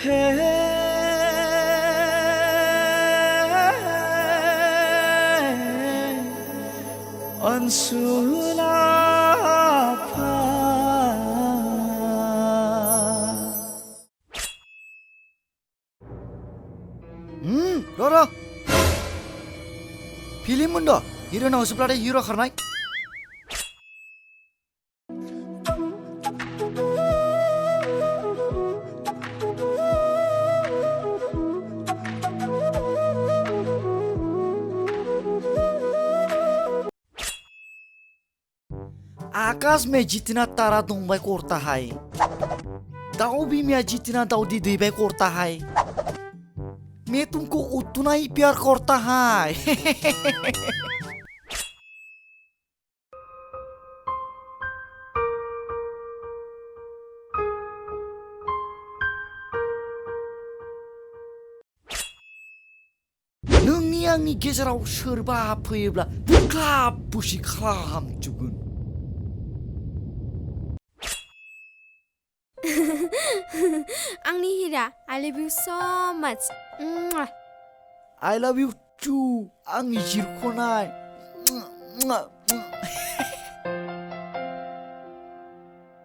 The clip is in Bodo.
Ansu Rara film mundo hero na usuplade hero kharnai आकाश में जितना तारा दंबाई करता है दाऊ भी मैं जितना दाऊ दी दीबाई करता है मैं तुमको उतना ही प्यार करता है नोंनि आंनि गेजेराव सोरबा फैयोब्ला बुख्लाब बुसि खालामजोबगोन Angni Hira, I love you so much. I love you too. Ang jirkonai.